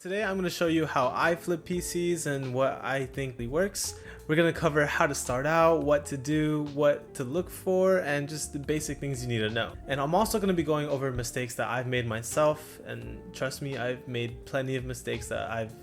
Today I'm going to show you how I flip PCs and what I think works. We're going to cover how to start out, what to do, what to look for, and just the basic things you need to know. And I'm also going to be going over mistakes that I've made myself, and trust me, I've made plenty of mistakes that I've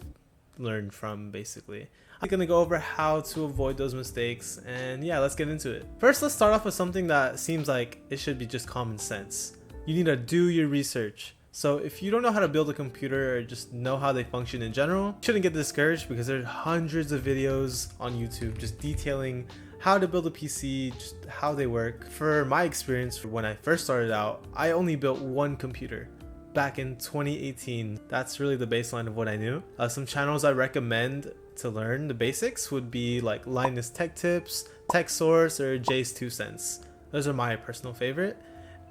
learned from basically. I'm going to go over how to avoid those mistakes, and yeah, let's get into it. First, let's start off with something that seems like it should be just common sense. You need to do your research. So if you don't know how to build a computer or just know how they function in general, you shouldn't get discouraged because there's hundreds of videos on YouTube just detailing how to build a PC, just how they work. For my experience, when I first started out, I only built one computer back in 2018. That's really the baseline of what I knew. Some channels I recommend to learn the basics would be like Linus Tech Tips, Tech Source, or Jay's 2 Cents. Those are my personal favorite.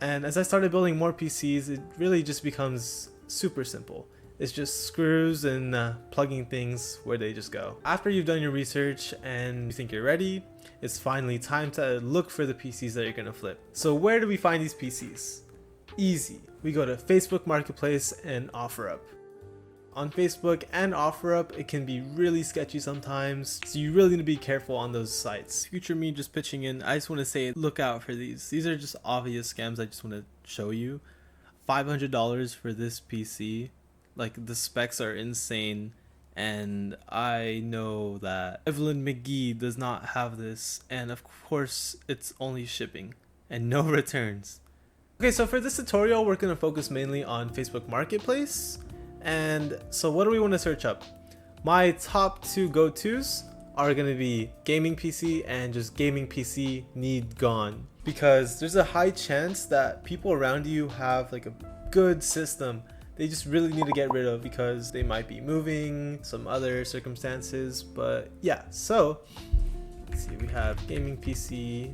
And as I started building more PCs, it really just becomes super simple. It's just screws and plugging things where they just go. After you've done your research and you think you're ready, it's finally time to look for the PCs that you're gonna flip. So where do we find these PCs? Easy. We go to Facebook Marketplace and OfferUp. On Facebook and OfferUp, it can be really sketchy sometimes, so you really need to be careful on those sites. Future me just pitching in, I just want to say look out for these. These are just obvious scams I just want to show you. $500 for this PC, like the specs are insane, and I know that Evelyn McGee does not have this, and of course it's only shipping and no returns. Okay, so for this tutorial, we're going to focus mainly on Facebook Marketplace. And so what do we want to search up? My top two go-tos are going to be gaming PC and just gaming PC need gone, because there's a high chance that people around you have like a good system they just really need to get rid of because they might be moving, some other circumstances. But yeah, so let's see, we have gaming PC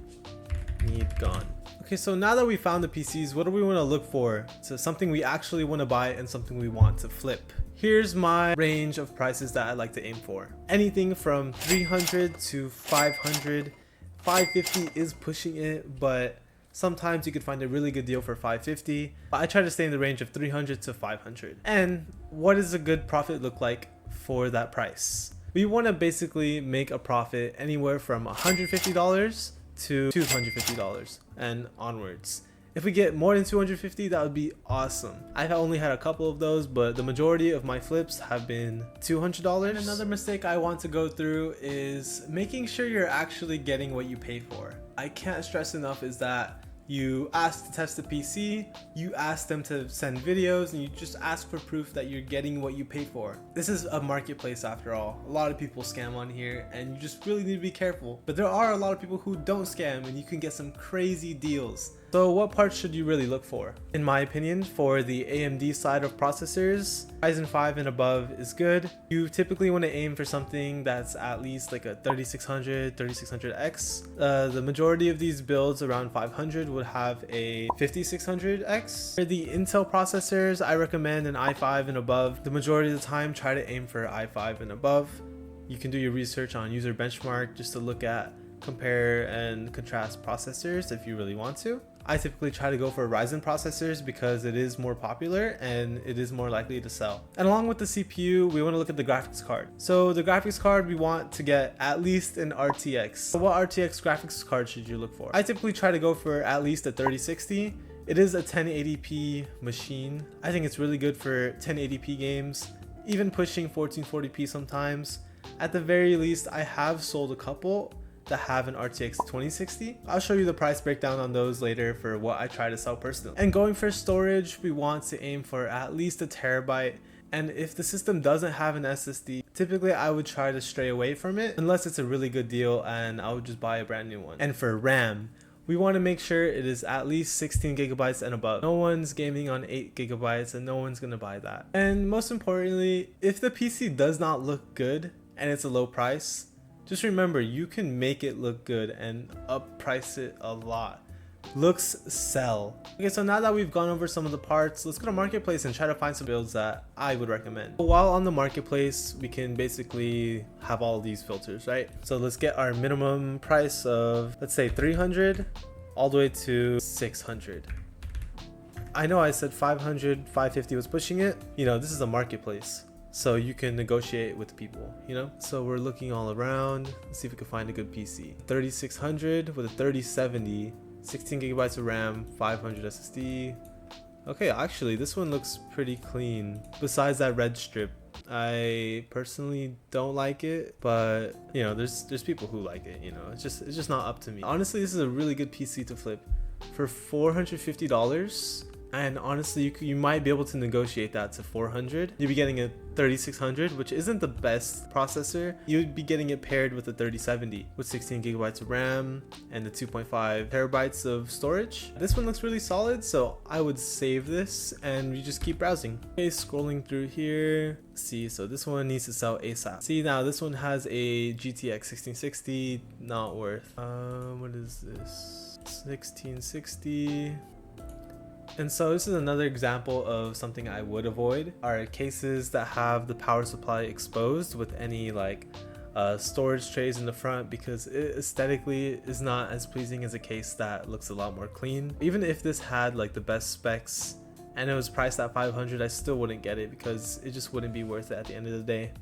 need gone. Okay, so now that we found the PCs, what do we want to look for? So something we actually want to buy and something we want to flip. Here's my range of prices that I like to aim for. Anything from 300 to 500. 550 is pushing it, but sometimes you could find a really good deal for 550. I try to stay in the range of 300 to 500. And what does a good profit look like for that price? We want to basically make a profit anywhere from $150 to $250 and onwards. If we get more than 250, that would be awesome. I've only had a couple of those, but the majority of my flips have been $200. And another mistake I want to go through is making sure you're actually getting what you pay for. I can't stress enough is that you ask to test the PC, you ask them to send videos, and you just ask for proof that you're getting what you pay for. This is a marketplace after all. A lot of people scam on here, and you just really need to be careful. But there are a lot of people who don't scam, and you can get some crazy deals. So what parts should you really look for? In my opinion, for the AMD side of processors, Ryzen 5 and above is good. You typically want to aim for something that's at least like a 3600, 3600X. The majority of these builds around 500 would have a 5600X. For the Intel processors, I recommend an i5 and above. The majority of the time, try to aim for i5 and above. You can do your research on user benchmark just to look at, compare and contrast processors if you really want to. I typically try to go for Ryzen processors because it is more popular and it is more likely to sell. And along with the CPU, we want to look at the graphics card. So the graphics card, we want to get at least an RTX. So what RTX graphics card should you look for? I typically try to go for at least a 3060. It is a 1080p machine. I think it's really good for 1080p games, even pushing 1440p sometimes. At the very least, I have sold a couple that have an RTX 2060. I'll show you the price breakdown on those later for what I try to sell personally. And going for storage, we want to aim for at least a terabyte. And if the system doesn't have an SSD, typically I would try to stray away from it unless it's a really good deal, and I would just buy a brand new one. And for RAM, we want to make sure it is at least 16 gigabytes and above. No one's gaming on 8 gigabytes and no one's gonna buy that. And most importantly, if the PC does not look good and it's a low price, just remember, you can make it look good and up price it a lot. Looks sell. Okay, so now that we've gone over some of the parts, let's go to Marketplace and try to find some builds that I would recommend. While on the Marketplace, we can basically have all these filters, right? So let's get our minimum price of, let's say 300 all the way to 600. I know I said 500, 550 was pushing it. You know, this is a marketplace. so you can negotiate with people, you know? So we're looking all around. Let's see if we can find a good PC. 3600 with a 3070, 16 gigabytes of RAM, 500 SSD. Okay, actually this one looks pretty clean. Besides that red strip, I personally don't like it, but you know, there's people who like it, you know. It's just not up to me. Honestly, this is a really good PC to flip for $450. And honestly, you might be able to negotiate that to 400. You'd be getting a 3600, which isn't the best processor. You'd be getting it paired with a 3070 with 16 gigabytes of RAM and the 2.5 terabytes of storage. This one looks really solid, so I would save this and you just keep browsing. Okay, scrolling through here. See, so this one needs to sell ASAP. See, now this one has a GTX 1660, not worth. What is this? 1660. And so this is another example of something I would avoid are cases that have the power supply exposed with any like storage trays in the front, because it aesthetically is not as pleasing as a case that looks a lot more clean. Even if this had like the best specs and it was priced at 500, I still wouldn't get it because it just wouldn't be worth it at the end of the day.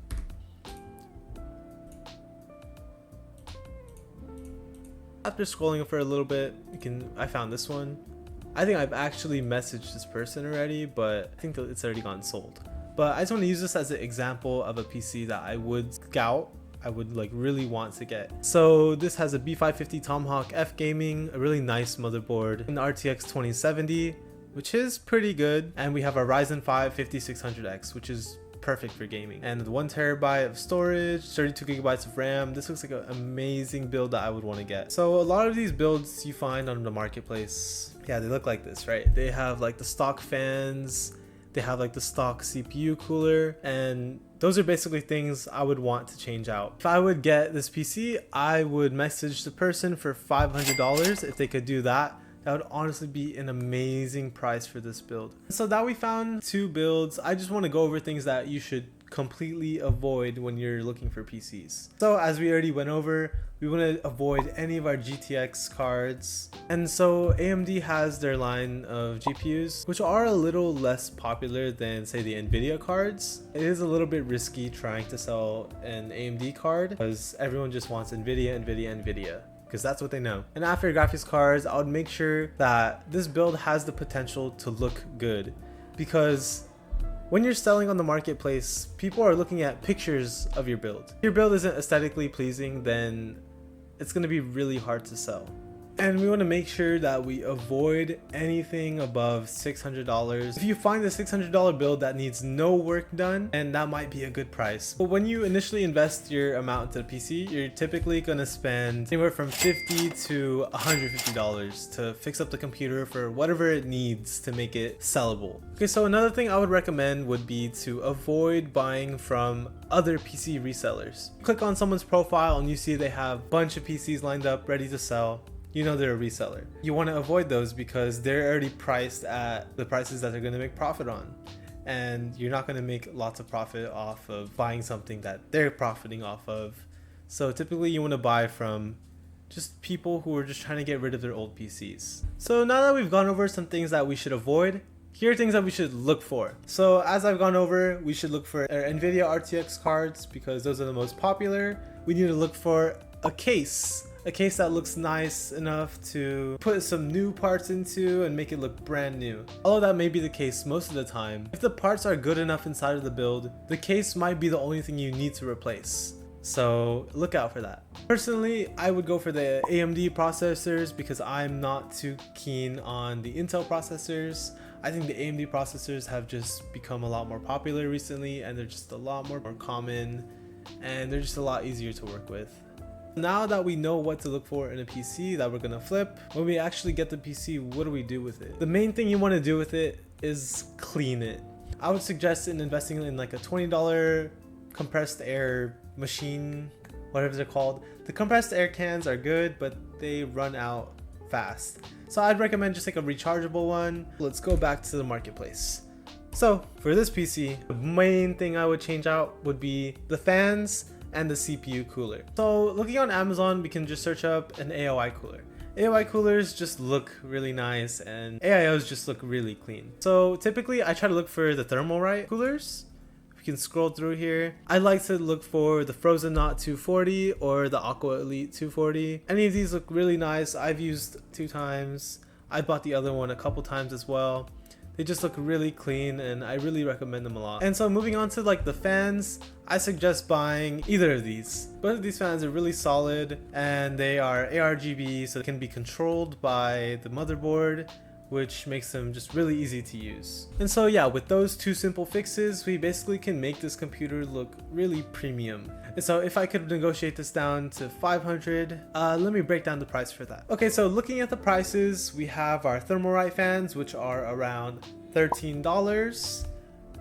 After scrolling for a little bit, I found this one. I think I've actually messaged this person already, but I think it's already gotten sold. But I just want to use this as an example of a PC that I would scout. I would like really want to get. So this has a B550 Tomahawk F Gaming, a really nice motherboard, an RTX 2070, which is pretty good. And we have a Ryzen 5 5600X, which is perfect for gaming, and 1 terabyte of storage, 32 gigabytes of RAM. This looks like an amazing build that I would want to get. So a lot of these builds you find on the marketplace, yeah, they look like this, right? They have like the stock fans, they have like the stock CPU cooler, and those are basically things I would want to change out. If I would get this PC, I would message the person for $500 if they could do that. That would honestly be an amazing price for this build. So now we found 2 builds. I just want to go over things that you should completely avoid when you're looking for PCs. So as we already went over, we want to avoid any of our GTX cards. And so AMD has their line of GPUs, which are a little less popular than say the NVIDIA cards. It is a little bit risky trying to sell an AMD card because everyone just wants NVIDIA, because that's what they know. And after graphics cards, I would make sure that this build has the potential to look good, because when you're selling on the marketplace, people are looking at pictures of your build. If your build isn't aesthetically pleasing, then it's going to be really hard to sell. And we want to make sure that we avoid anything above $600. If you find a $600 build that needs no work done, and that might be a good price. But when you initially invest your amount into the PC, you're typically going to spend anywhere from $50 to $150 to fix up the computer for whatever it needs to make it sellable. Okay, so another thing I would recommend would be to avoid buying from other PC resellers. Click on someone's profile and you see they have a bunch of PCs lined up ready to sell. You know they're a reseller. You want to avoid those because they're already priced at the prices that they're going to make profit on. And you're not going to make lots of profit off of buying something that they're profiting off of. So typically you want to buy from just people who are just trying to get rid of their old PCs. So now that we've gone over some things that we should avoid, here are things that we should look for. So as I've gone over, we should look for our NVIDIA RTX cards because those are the most popular. We need to look for a case that looks nice enough to put some new parts into and make it look brand new. Although that may be the case most of the time, if the parts are good enough inside of the build, the case might be the only thing you need to replace. So look out for that. Personally, I would go for the AMD processors because I'm not too keen on the Intel processors. I think the AMD processors have just become a lot more popular recently, and they're just a lot more common, and they're just a lot easier to work with. Now that we know what to look for in a PC that we're gonna flip, when we actually get the PC, what do we do with it? The main thing you want to do with it is clean it. I would suggest investing in like a $20 compressed air machine, whatever they're called. The compressed air cans are good, but they run out fast. So I'd recommend just like a rechargeable one. Let's go back to the marketplace. So for this PC, the main thing I would change out would be the fans and the CPU cooler. So looking on Amazon, we can just search up an AOI cooler. AOI coolers just look really nice and AIOs just look really clean. So typically I try to look for the Thermalright coolers We can scroll through here. I like to look for the Frozen Knot 240 or the Aqua Elite 240. Any of these look really nice. I've used 2 times. I bought the other one a couple times as well. They just look really clean and I really recommend them a lot. And so moving on to like the fans, I suggest buying either of these. Both of these fans are really solid and they are ARGB, so they can be controlled by the motherboard, which makes them just really easy to use. And so yeah, with those 2 simple fixes, we basically can make this computer look really premium. And so if I could negotiate this down to 500, let me break down the price for that. Okay, so looking at the prices, we have our Thermalright fans, which are around $13,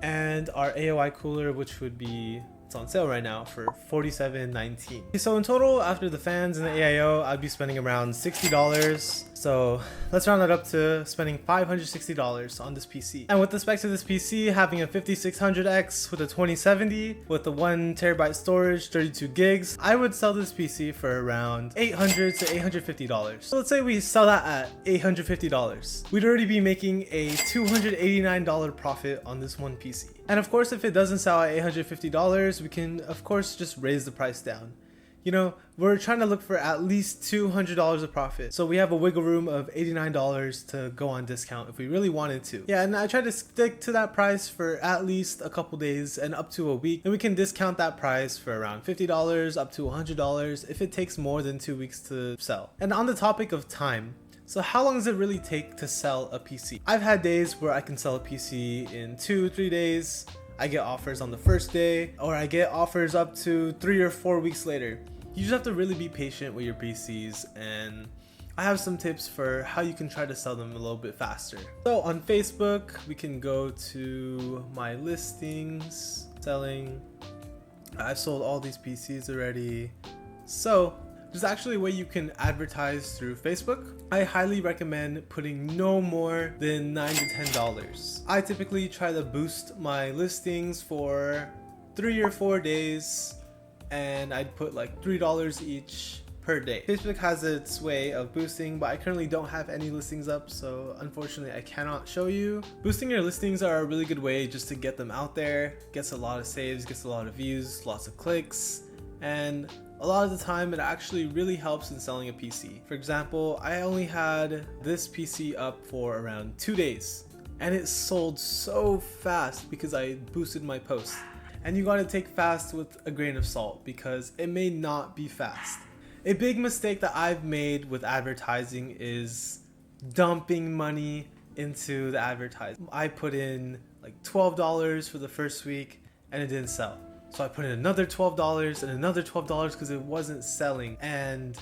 and our AOI cooler, which would be, it's on sale right now for $47.19. Okay, so in total, after the fans and the AIO, I'd be spending around $60. So let's round that up to spending $560 on this PC. And with the specs of this PC, having a 5600X with a 2070 with the 1TB storage, 32 gigs, I would sell this PC for around $800 to $850. So let's say we sell that at $850. We'd already be making a $289 profit on this one PC. And of course, if it doesn't sell at $850, we can of course just raise the price down. You know, we're trying to look for at least $200 of profit. So we have a wiggle room of $89 to go on discount if we really wanted to. Yeah, and I try to stick to that price for at least a couple days and up to a week. And we can discount that price for around $50 up to $100 if it takes more than 2 weeks to sell. And on the topic of time, so how long does it really take to sell a PC? I've had days where I can sell a PC in 2-3 days. I get offers on the first day, or I get offers up to 3 or 4 weeks later. You just have to really be patient with your PCs, and I have some tips for how you can try to sell them a little bit faster. So on Facebook, we can go to my listings, selling. I've sold all these PCs already. So there's actually a way you can advertise through Facebook. I highly recommend putting no more than $9 to $10. I typically try to boost my listings for 3 or 4 days, and I'd put like $3 each per day. Facebook has its way of boosting, but I currently don't have any listings up, so unfortunately I cannot show you. Boosting your listings are a really good way just to get them out there. Gets a lot of saves, gets a lot of views, lots of clicks, and a lot of the time it actually really helps in selling a PC. For example, I only had this PC up for around 2 days and it sold so fast because I boosted my post. And you gotta take fast with a grain of salt because it may not be fast. A big mistake that I've made with advertising is dumping money into the advertising. I put in like $12 for the first week and it didn't sell. So I put in another $12 and another $12 because it wasn't selling, and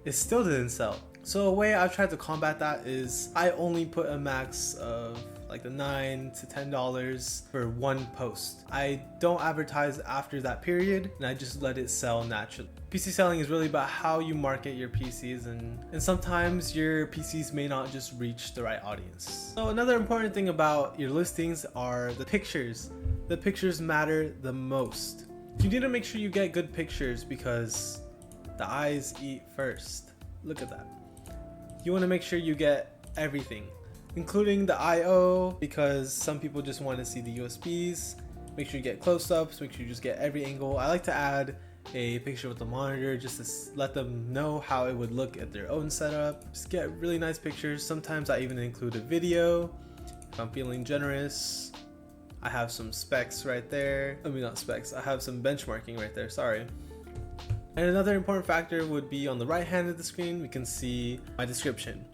it still didn't sell. So a way I've tried to combat that is I only put a max of like the $9 to $10 for one post. I don't advertise after that period and I just let it sell naturally. PC selling is really about how you market your PCs, and sometimes your PCs may not just reach the right audience. So another important thing about your listings are the pictures. The pictures matter the most. You need to make sure you get good pictures because the eyes eat first. Look at that. You want to make sure you get everything, including the I/O, because some people just want to see the USBs. Make sure you get close-ups, make sure you just get every angle. I like to add a picture with the monitor just to let them know how it would look at their own setup. Just get really nice pictures. Sometimes I even include a video if I'm feeling generous. I have some specs right there. I mean, not specs, I have some benchmarking right there, sorry. And another important factor would be on the right hand of the screen, we can see my description.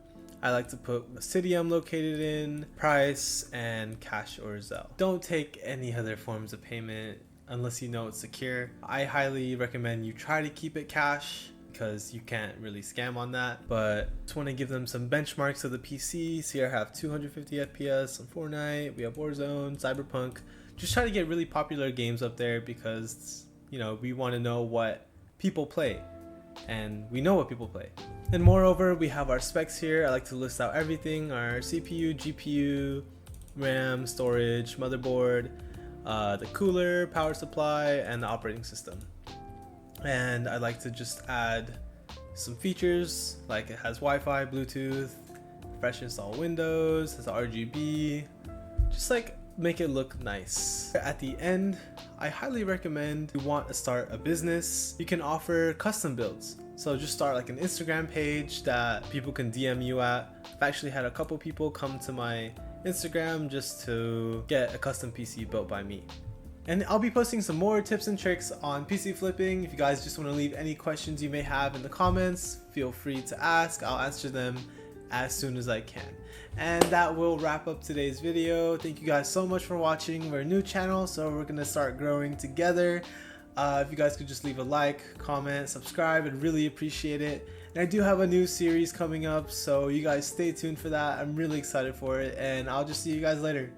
I like to put the city I'm located in, price, and cash or Zelle. Don't take any other forms of payment unless you know it's secure. I highly recommend you try to keep it cash because you can't really scam on that, but just want to give them some benchmarks of the PC. See, I have 250 FPS on Fortnite, we have Warzone, Cyberpunk. Just try to get really popular games up there because, you know, we want to know what people play, and we know what people play. And moreover, we have our specs here. I like to list out everything: our CPU, GPU, RAM, storage, motherboard, the cooler, power supply, and the operating system. And I like to just add some features like it has Wi-Fi, Bluetooth, fresh install Windows, has RGB, just like make it look nice. At the end, I highly recommend you want to start a business. You can offer custom builds. So just start like an Instagram page that people can DM you at. I've actually had a couple people come to my Instagram just to get a custom PC built by me. And I'll be posting some more tips and tricks on PC flipping. If you guys just want to leave any questions you may have in the comments, feel free to ask. I'll answer them as soon as I can. And that will wrap up today's video. Thank you guys so much for watching. We're a new channel, so we're gonna start growing together. If you guys could just leave a like, comment, subscribe, I'd really appreciate it. And I do have a new series coming up, so you guys stay tuned for that. I'm really excited for it, and I'll just see you guys later.